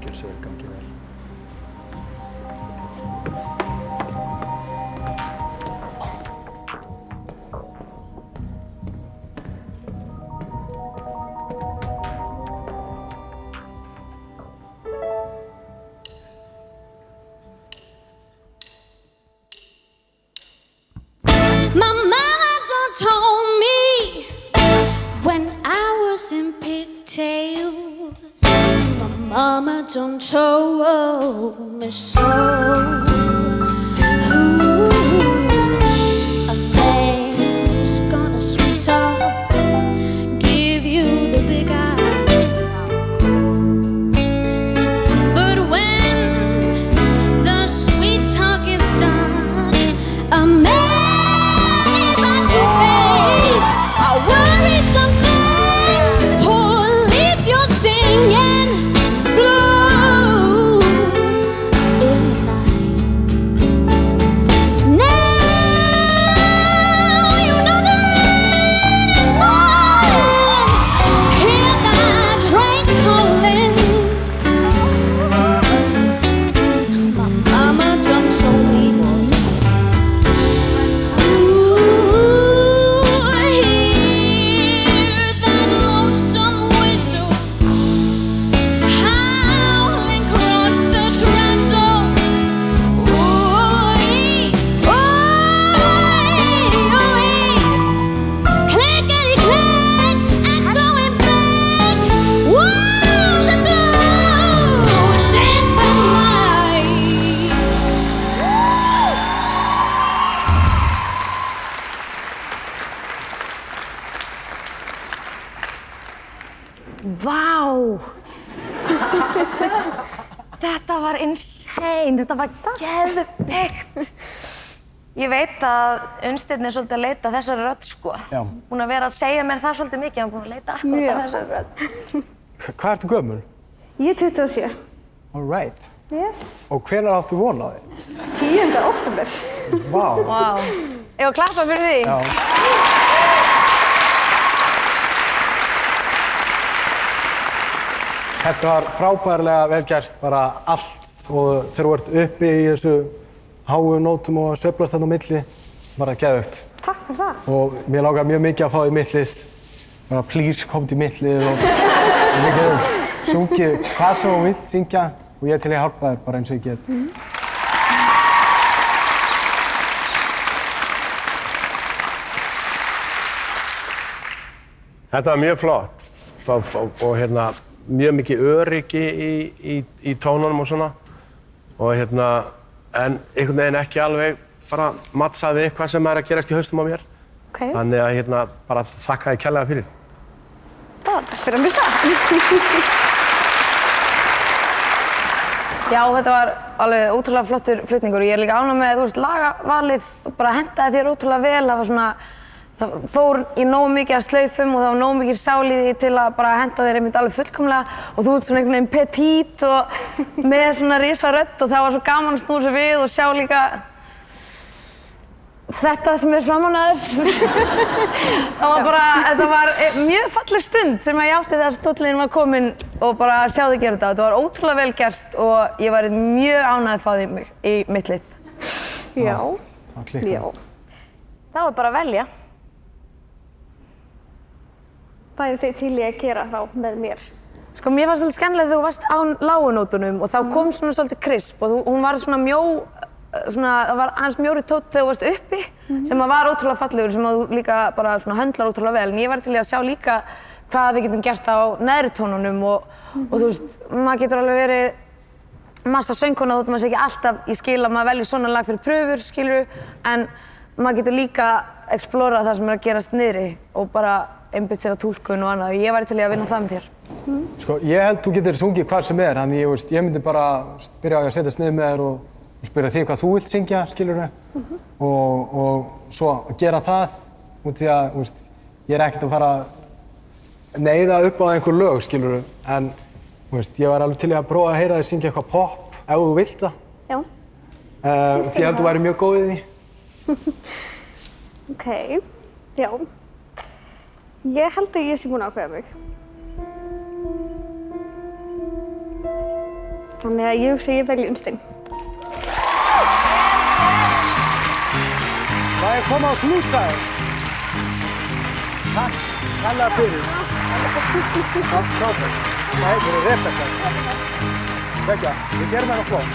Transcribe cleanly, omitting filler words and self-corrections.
Gjörðu svo vel, gangi vel. My mama done told me when I was in pigtails. My mama done told me so. Ooh, a man's gonna sweet talk, give you the big eye. But when the sweet talk is done, a man I worry something, who'll leave you singing blues in the night. Now you know the rain is falling, hear that train calling. My mama done told me, Vá! Þetta var insane, þetta var geðveikt. Ég veit að Unnsteinn er svolítið að leita að þessari rödd, sko. Já. Búin að vera að segja mér það svolítið mikið, hann er búin að leita akkurat að þessari rödd. Hvað ertu gömul? Ég er 27. All right. Yes. Og hvenær áttu von á því? 10. október. Vá. Vá. Ég var að klappa fyrir því. Já. Þetta var frábærlega vel gert, bara allt og þegar þú ert uppi í þessu háu nótum og sveiflast þarna á milli, bara geðveikt. Takk fyrir það. Og mér langar mjög mikið að fá í mittlið, bara please komdu í mittlið og við getum sungið hvað sem þú vilt syngja og ég er til að hjálpa þér bara eins og ég get. Þetta var mjög flott og hérna mjög mikið öryggi í tónunum og svona og hérna en einhvern veginn ekki alveg bara mattsaði hvað sem er að gerast í haustum á mér. Okay. Þannig að hérna bara þakka þér kærlega fyrir. Takk fyrir að mista. Já, þetta var alveg ótrúlega flottur flutningur og ég er líka ánægð með, þú veist, lagavalið og bara hentaði þér ótrúlega vel. Það var svona, það fór í nógu mikið af slaufum og það var nógu mikið sál í því til að bara henta þér einmitt alveg fullkomlega og þú ert svona einhvern veginn petít og með svona risa rödd og það var svo gaman að snúra sig við og sjá líka þetta sem er framan að þér. Þetta var mjög falleg stund sem ég átti þegar stóllinn var kominn og bara að sjá þig gera þetta. Þetta var ótrúlega vel gert og ég var mjög ánægð að fá þig í mitt lið. Já. Það klikkar. Já. Það var bara að velja. Hvað eru þið til í að gera þá með mér? Sko, mér fannst svolítið skemmtilegt þegar þú varst á lágunótunum og þá kom svona svolítið krisp og hún var svona mjó, það var aðeins mjóri tónn þegar þú varst uppi sem var ótrúlega fallegur sem þú líka bara svona höndlar ótrúlega vel. En ég var til í að sjá líka hvað við getum gert á neðri tónunum og þú veist, maður getur alveg verið massa söngkona þótt maður sé ekki alltaf í skil að maður velji svona lag fyrir pröfur, skilur, en maður getur líka explora það sem er að gerast niðri og bara einbytt sér að túlkun og annað. Ég væri til í að vinna það með þér. Sko, ég held þú getur sungið hvað sem er, þannig ég myndi bara byrja að setjast niður með þér og spyrja þig hvað þú vilt syngja, skilurðu, og svo gera það út því að, ég er ekkert að fara að neyða upp á einhver lög, skilurðu, en ég var alveg til í að prófa að heyra þig syngja eitthvað pop, ef þú vilt það. Já. Því ég held þú væri mjög góð í því. Ok, já. Ég held að ég sé búin að ákveða mig. Þannig að ég hugsa að ég velji Unnstein. Það er komið á knúsaði. Takk, kærlega fyrir. Takk, frábært. Það heitir Rebekka. Begga, við gerum þetta flott.